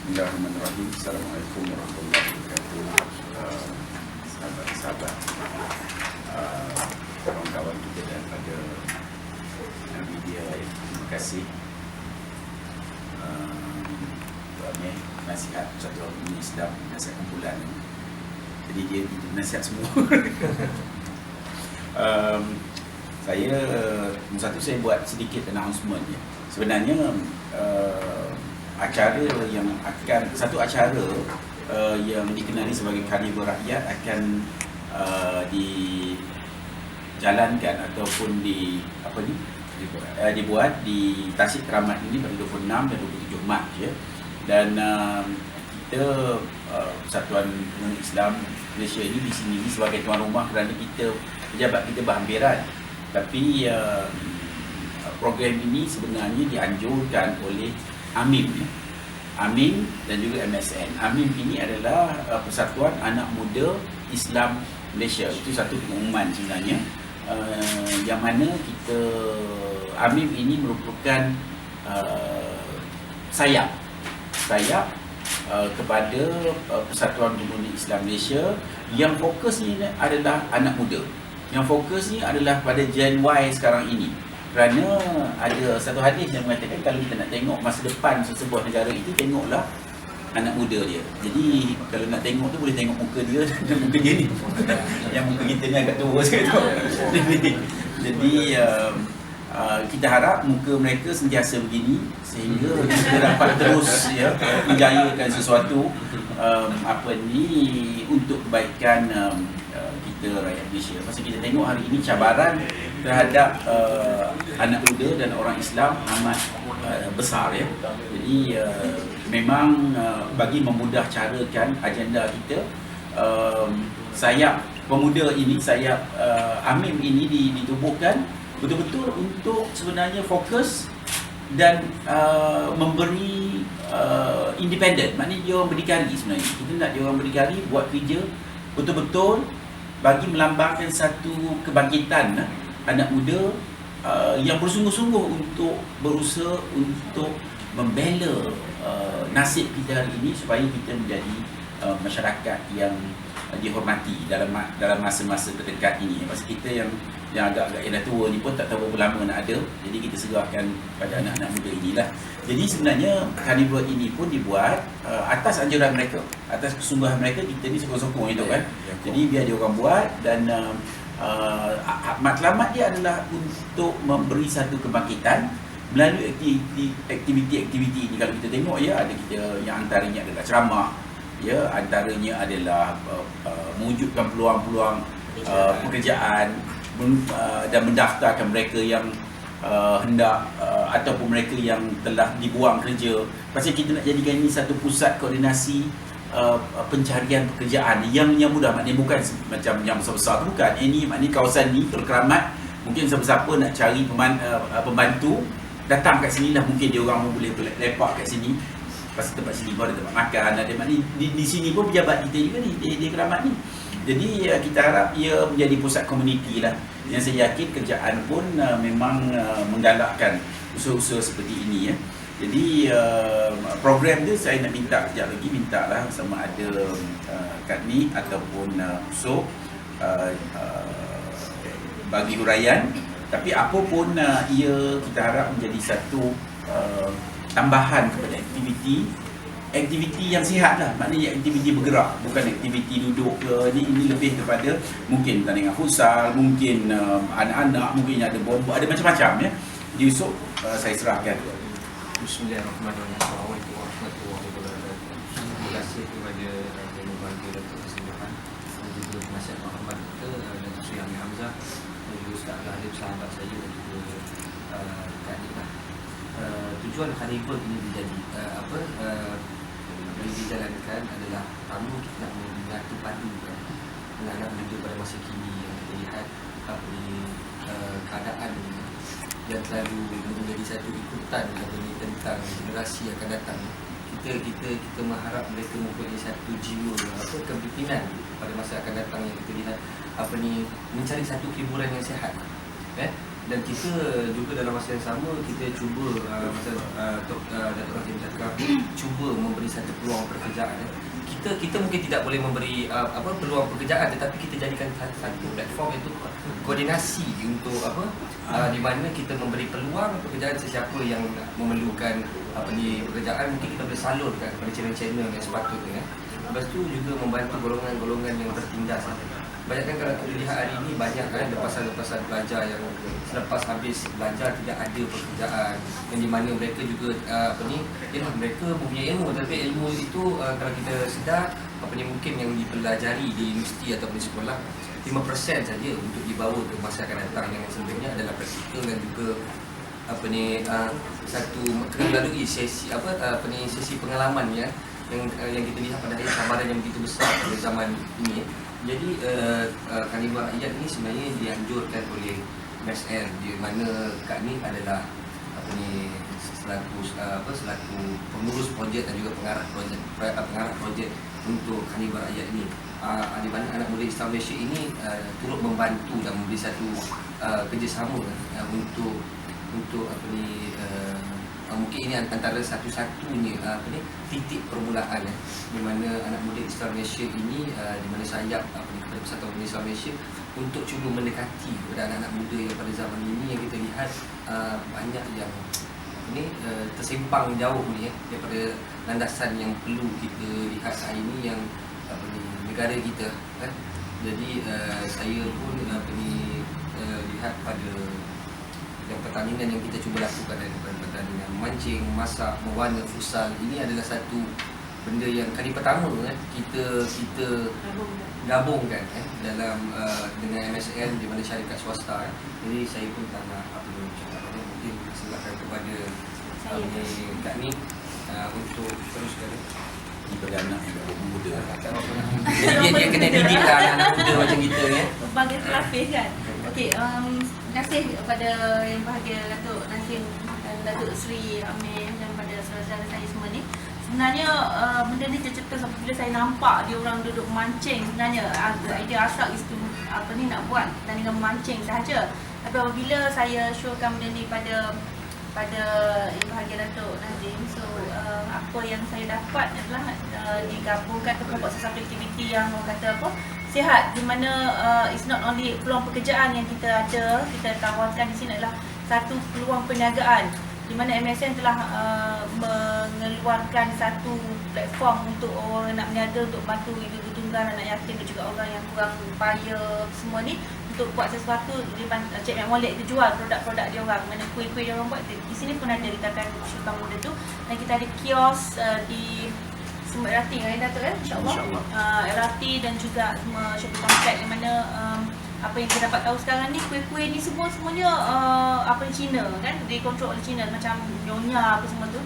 Bismillahirrahmanirrahim. Assalamualaikum warahmatullahi wabarakatuh. Sahabat-sahabat, kawan-kawan kita daripada media, terima kasih. Nasihat satu orang ini sedap, nasihat kumpulan. Jadi dia nasihat semua. Saya buat sedikit announcement ya. Sebenarnya acara yang akan yang dikenali sebagai Karnival Rakyat akan dijalankan ataupun dibuat di Tasik Keramat ini pada 26 dan 27 Mac ya. Dan kita Persatuan Pengguna Islam Malaysia ini di sini sebagai tuan rumah kerana pejabat kita berhampiran. Tapi program ini sebenarnya dianjurkan oleh AMIM dan juga MSN. AMIM ini adalah Persatuan Anak Muda Islam Malaysia. Itu satu pengumuman sebenarnya, yang mana AMIM ini merupakan sayap kepada Persatuan Pengguna Islam Malaysia yang fokusnya adalah anak muda. Yang fokusnya adalah pada Gen Y sekarang ini. Kerana ada satu hadis yang mengatakan kalau kita nak tengok masa depan sebuah negara itu, tengoklah anak muda dia. Jadi kalau nak tengok tu boleh tengok muka dia dan muka dia ni. Yang muka kita ni agak tua sikit tu. Jadi kita harap muka mereka sentiasa begini sehingga kita dapat terus menjayakan sesuatu untuk kebaikan kita rakyat Malaysia. Pasal kita tengok hari ini cabaran terhadap anak muda dan orang Islam amat besar ya. Jadi memang bagi memudah carakan agenda kita, sayap pemuda ini, sayap AMIM ini ditubuhkan betul-betul untuk sebenarnya fokus dan memberi independen. Maknanya dia orang berdikari sebenarnya. Kita nak dia orang berdikari, buat kerja betul-betul bagi melambangkan satu kebangkitan anak muda yang bersungguh-sungguh untuk berusaha untuk membela nasib kita hari ini supaya kita menjadi masyarakat yang dihormati dalam masa-masa terdekat ini. Pasal kita yang agak-agak dah tua ni pun tak tahu berapa lama nak ada. Jadi kita serahkan pada anak-anak muda inilah. Jadi sebenarnya karnival ini pun dibuat atas anjuran mereka, atas kesungguhan mereka. Kita ni sokong-sokong itu kan. Jadi biar dia orang buat, dan matlamat dia adalah untuk memberi satu kebangkitan melalui aktiviti-aktiviti ini. Kalau kita tengok ya, ada kita yang antaranya adalah ceramah ya, antaranya adalah mewujudkan peluang-peluang pekerjaan dan mendaftarkan mereka yang hendak ataupun mereka yang telah dibuang kerja. Pasal kita nak jadikan ini satu pusat koordinasi pencarian pekerjaan yang mudah. Maknanya bukan macam yang besar-besar tu, bukan. Ini maknanya kawasan ni Keramat, mungkin siapa-siapa nak cari pembantu datang kat sini lah. Mungkin dia orang boleh lepak kat sini. Pasal tempat sini pun ada tempat makan, ada maknanya di sini pun pejabat kita juga ni di Keramat ni. Jadi kita harap ia menjadi pusat komuniti lah. Yang saya yakin kerjaan pun memang menggalakkan usaha-usaha seperti ini ya. Jadi program tu saya nak minta kejap lagi, mintalah sama ada Kadmi ataupun USOP bagi huraian. Tapi apa pun kita harap menjadi satu tambahan kepada aktiviti yang sihat lah. Maknanya aktiviti bergerak, bukan aktiviti duduk ke. Ini lebih kepada mungkin pertandingan futsal, mungkin anak-anak, mungkin ada bomba, ada macam-macam ya. Di USOP saya serahkan. Bismillahirrahmanirrahim. Assalamualaikum warahmatullahi wabarakatuh. Terima kasih kepada Yang Berbahagia Datuk Kesembahan dan juga penasihat penghormat kita Datuk Seri Amir Hamzah dan juga Ustaz Halim, sahabat saya, dan juga Kak Nina. Tujuan karnival ini dijalankan adalah pertama kita nak mengatu padukan anak-anak muda pada masa kini yang kita lihat keadaan yang terlalu menjadi satu ikutan tentang generasi yang akan datang. Kita mengharap mereka mempunyai satu jiwa kepimpinan pada masa akan datang, yang kita lihat mencari satu hiburan yang sihat. Dan kita juga dalam masa yang sama kita cuba Datuk Rahim cakap, cuba memberi satu pekerjaan. Kita mungkin tidak boleh memberi peluang pekerjaan, tetapi kita jadikan satu platform itu koordinasi untuk di mana kita memberi peluang pekerjaan sesiapa yang memerlukan pekerjaan, mungkin kita boleh salurkan kepada channel-channel yang sepatutnya. Lepas tu juga membantu golongan-golongan yang tertindas. Banyak kan kalau kita lihat hari ini, banyak kan lepasan-lepasan pelajar yang selepas habis belajar tidak ada pekerjaan, yang di mana mereka juga mereka mempunyai ilmu, tapi ilmu itu kalau kita sedar mungkin yang dipelajari di universiti ataupun di sekolah 5% saja untuk dibawa ke masa akan datang, yang sebenarnya adalah praktikal dan juga satu melalui sesi sesi pengalaman yang kita lihat pada hari cabaran yang begitu besar pada zaman ini. Jadi Carnival Rakyat ini sebenarnya dianjurkan oleh MSN, di mana Kak Ni adalah selaku pengurus projek dan juga pengarah projek untuk Carnival Rakyat ini. Di mana anak muda Islam Malaysia ini turut membantu dan memberi satu kerjasama untuk mungkin ini antara satu-satunya titik permulaan di mana anak muda Islam Malaysia ini di mana sayap kepada Persatuan Pemuda Islam Malaysia untuk cuba mendekati kepada anak-anak muda yang pada zaman ini yang kita lihat banyak yang tersimpang jauh ni daripada landasan yang perlu kita lihat hari ini yang negara kita kan. Jadi saya pun lihat pada yang pertandingan yang kita cuba lakukan daripada pertandingan mancing, masak, mewarna, futsal, ini adalah satu benda yang kali pertama kita gabungkan dalam dengan MSN di mana syarikat swasta. Jadi saya pun tak nak mungkin silakan kepada Kak Ni untuk teruskan. Daripada anak yang muda dia kena didik lah anak muda macam kita Bagi terlapis kan. Okey, terima kasih kepada yang bahagia Datuk Nazim dan Datuk Seri Amir dan pada saudara-saudara saya semua ni. Sebenarnya benda ni tercetus apabila saya nampak dia orang duduk mancing. Sebenarnya idea asal itu nak buat pertandingan memancing sahaja. Tapi apabila saya showkan benda ni pada yang bahagia Datuk Nazim, so apa yang saya dapat adalah digabungkan untuk membuat sesuatu aktiviti yang orang kata sihat, di mana it's not only peluang pekerjaan yang kita ada, kita tawarkan di sini adalah satu peluang perniagaan, di mana MSN telah mengeluarkan satu platform untuk orang nak berniaga, untuk bantu ibu-ibu tunggal, anak yatim dan juga orang yang kurang upaya semua ni, untuk buat sesuatu. Cik Mat Molek itu jual produk-produk dia orang, mana kuih-kuih dia orang buat. Di sini pun ada, kita akan syukur benda tu. Dan kita ada kios di semua LRT kan Datuk kan, insyaAllah. LRT dan juga semua shopping complex, yang mana apa yang kita dapat tahu sekarang ni, kuih-kuih ni semuanya Cina kan, dikontrol oleh Cina, macam Nyonya apa semua tu.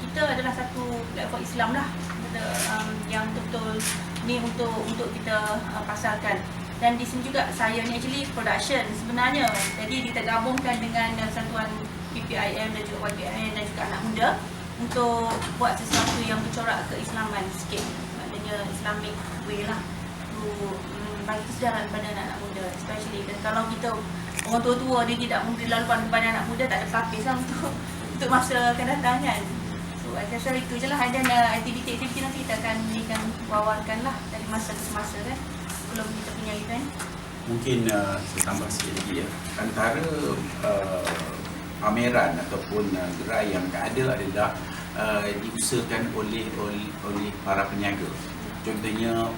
Kita adalah satu platform Islam lah, yang betul-betul ni untuk kita pasarkan. Dan di sini juga saya ni actually production sebenarnya. Jadi kita gabungkan dengan satuan PPIM dan juga YPIM dan juga anak muda untuk buat sesuatu yang bercorak keislaman sikit. Maknanya Islamic way lah, untuk bagi kesedaran pada anak muda especially. Dan kalau kita orang tua-tua dia tidak memberi laluan kepada anak muda, tak ada pelapis lah untuk masa akan datang kan. So saya rasa itu je lah. Dan aktiviti-aktiviti nanti kita akan wawarkan lah dari masa ke semasa kan, sebelum kita punya event. Mungkin saya tambah sikit lagi ya. Antara pameran ataupun gerai yang ada adalah diusahakan oleh para peniaga. Contohnya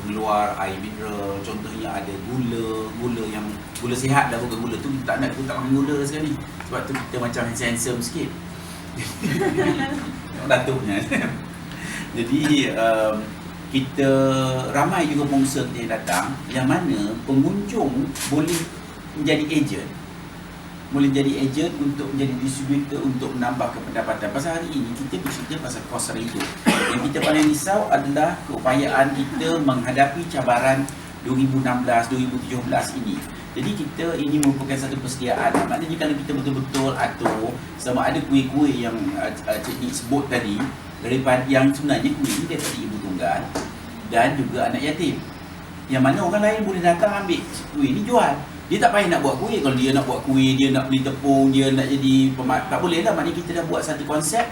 pengeluar air mineral, contohnya ada gula yang gula sihat dah, bukan gula tu tak nak, kita tak makan gula sekali. Sebab tu kita macam handsome sikit. Datuknya. Jadi kita ramai juga pengusaha kita yang datang, yang mana pengunjung boleh menjadi ejen. Boleh jadi ejen untuk menjadi distributor, untuk menambahkan pendapatan. Pasal hari ini kita bercerita pasal kos hidup. Yang kita paling risau adalah keupayaan kita menghadapi cabaran 2016-2017 ini. Jadi kita ini merupakan satu persediaan. Maknanya kalau kita betul-betul atur sama ada kuih-kuih yang Cik Nik sebut tadi, daripada yang sebenarnya kuih ini daripada ibu tunggal dan juga anak yatim, yang mana orang lain boleh datang ambil kuih ni jual. Dia tak payah nak buat kuih. Kalau dia nak buat kuih, dia nak beli tepung, dia nak jadi tak boleh lah. Maknanya kita dah buat satu konsep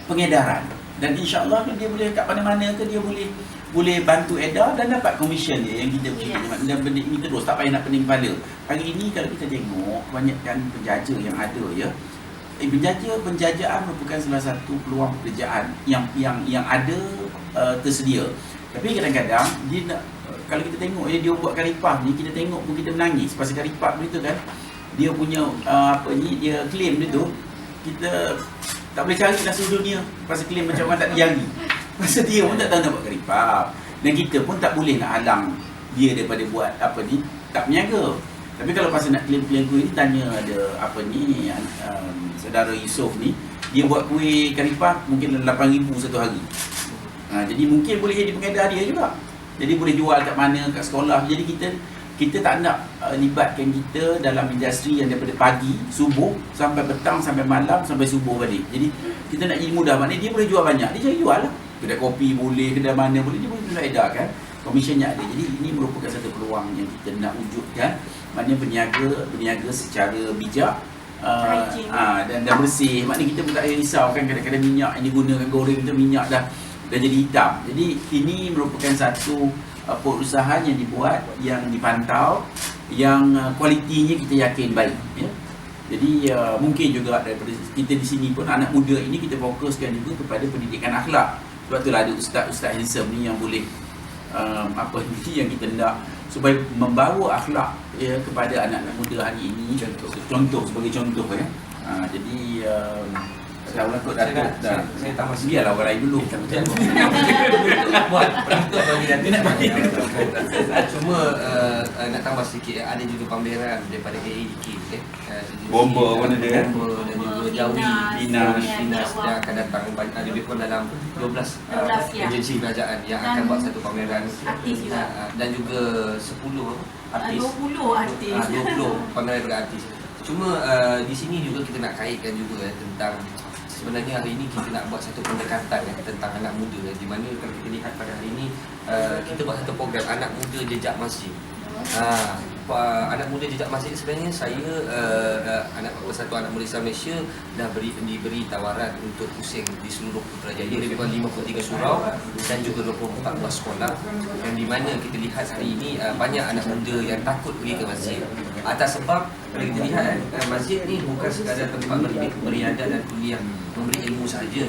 pengedaran. Dan insya-Allah dia boleh kat mana-mana ke dia boleh bantu edar dan dapat komisen dia yang kita dan benda ini terus tak payah nak pening kepala. Hari ini kalau kita tengok kebanyakan penjaja yang ada ya, penjajaan merupakan salah satu peluang pekerjaan yang ada tersedia. Tapi kadang-kadang dia nak, kalau kita tengok dia buat karipap ni, kita tengok pun kita menangis pasal karipap begitu kan. Dia punya dia claim dia tu, kita tak boleh cari dah seluruh dunia pasal claim macam orang tak ada jari. Pasal dia pun tak tahu nak buat karipap. Dan kita pun tak boleh nak halang dia daripada buat tak berniaga. Tapi kalau pasal nak claim-claim kuih ni, tanya ada saudara Yusof ni, dia buat kuih karipap mungkin 8,000 satu hari. Jadi mungkin boleh jadi pengedar dia juga. Jadi boleh jual kat mana, kat sekolah. Jadi kita tak nak libatkan kita dalam industri yang daripada pagi, subuh sampai petang, sampai malam, sampai subuh balik. Jadi kita nak jadi mudah, maknanya dia boleh jual banyak, dia cari jual lah. Kedai kopi boleh, kedai mana boleh, dia boleh edarkan. Komisionnya ada. Jadi ini merupakan satu peluang yang kita nak wujudkan. Maknanya berniaga secara bijak dan bersih. Maknanya kita pun tak payah risau kan, kadang-kadang minyak yang digunakan goreng tu minyak dah jadi hitam. Jadi ini merupakan satu perusahaan yang dibuat, yang dipantau, yang kualitinya kita yakin baik ya. Jadi mungkin juga daripada kita di sini pun anak muda ini kita fokuskan juga kepada pendidikan akhlak. Sebab itulah ada ustaz-ustaz handsome ni yang boleh yang kita nak supaya membawa akhlak ya kepada anak-anak muda hari ini, contoh sebagai contoh ya. Jadi saya ulang kot Datuk dah. Saya tambah sikit. Biarlah orang lain dulu. Buat penutup bagi nanti. Cuma nak tambah sikit, ada juga pameran daripada AADK Bomba mana dia? Bomba dan juga Jawi, Dinas yang akan datang, lebih kurang dalam 12 agensi kerajaan yang akan buat satu pameran artis juga. Dan juga 10 artis, 20 artis. 20 pameran artis. Cuma di sini juga kita nak kaitkan juga tentang sebenarnya hari ini kita nak buat satu pendekatan tentang anak muda, di mana kalau kita lihat pada hari ini kita buat satu program anak muda jejak masjid. Anak muda jejak masjid sebenarnya saya Persatuan Anak Muda Islam Malaysia dah diberi tawaran untuk pusing di seluruh Putrajaya, lebih kurang 53 surau dan juga 24 buah sekolah, yang di mana kita lihat hari ini banyak anak muda yang takut pergi ke masjid atas sebab kalau kita lihat masjid ni bukan sekadar tempat beriadat dan kuliah memberi ilmu saja.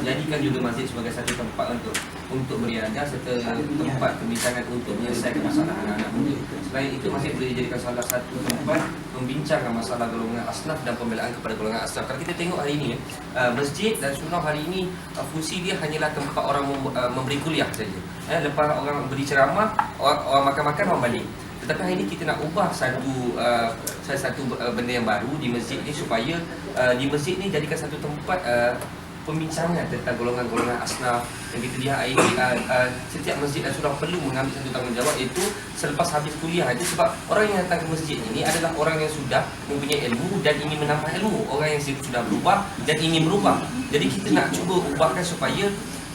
Jadikan juga masjid sebagai satu tempat untuk beriadat serta tempat pembincangan untuk menyelesaikan masalah anak-anak muda. Selain itu, masjid boleh dijadikan salah satu tempat membincangkan masalah golongan asnaf dan pembelaan kepada golongan asnaf. Kalau kita tengok hari ini, masjid dan surau hari ini fungsi dia hanyalah tempat orang memberi kuliah saja. Lepas orang beri ceramah, orang makan-makan, orang balik. Tetapi hari ini kita nak ubah salah satu benda yang baru di masjid ni, supaya di masjid ni jadikan satu tempat pembincangan tentang golongan-golongan asnaf. Yang kita lihat hari ini setiap masjid dan surau perlu mengambil satu tanggungjawab, iaitu selepas habis kuliah itu, sebab orang yang datang ke masjid ini adalah orang yang sudah mempunyai ilmu dan ingin menambah ilmu, orang yang sudah berubah dan ingin berubah. Jadi kita nak cuba ubahkan supaya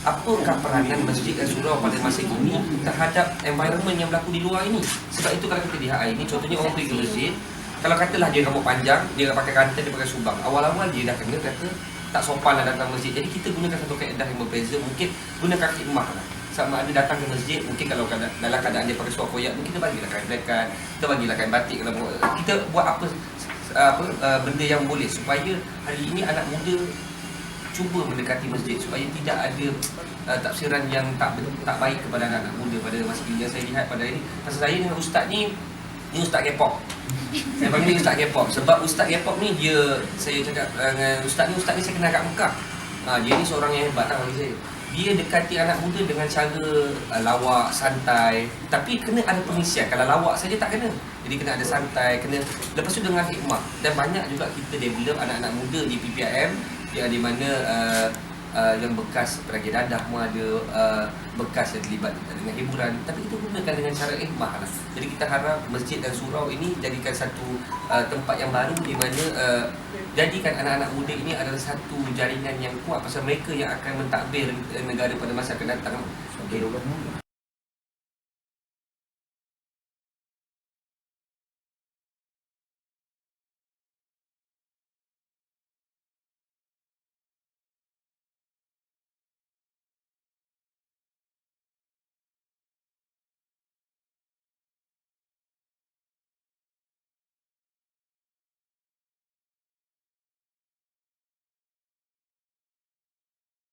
apakah peranan masjid dan surau pada masa ini terhadap environment yang berlaku di luar ini. Sebab itu kalau kita lihat hari ini, contohnya orang pergi ke masjid, kalau katalah dia rambut panjang, dia pakai rantai, dia pakai subang, awal-awal dia dah kena kata tak sopan lah datang masjid. Jadi kita gunakan satu kaedah yang berbeza, mungkin gunakan khidmah lah. Sama ada datang ke masjid, mungkin kalau dalam keadaan dia pakai suara koyak, mungkin kita bagilah kain belakang, kita bagilah kain batik, kalau kita buat apa benda yang boleh supaya hari ini anak muda cuba mendekati masjid, supaya tidak ada tafsiran yang tak baik kepada anak-anak muda pada masa ini. Yang saya lihat pada ini, pasal saya dengan ustaz ni ustaz K-pop. Saya panggil dia ustaz K-pop sebab ustaz K-pop ni saya cakap dengan ustaz ni saya kenal kat Mekah. Dia ni seorang yang hebat lah bagi saya. Dia dekati anak muda dengan cara lawak, santai, tapi kena ada pengisian. Kalau lawak saja tak kena. Jadi kena ada santai, kena lepas tu dengan hikmah. Dan banyak juga kita develop anak-anak muda di PPIM yang di mana yang bekas peragi dadah pun ada, bekas yang terlibat dengan hiburan, tapi kita gunakan dengan cara hikmah lah. Jadi kita harap masjid dan surau ini jadikan satu tempat yang baru, di mana jadikan anak-anak muda ini adalah satu jaringan yang kuat, pasal mereka yang akan mentadbir negara pada masa akan datang.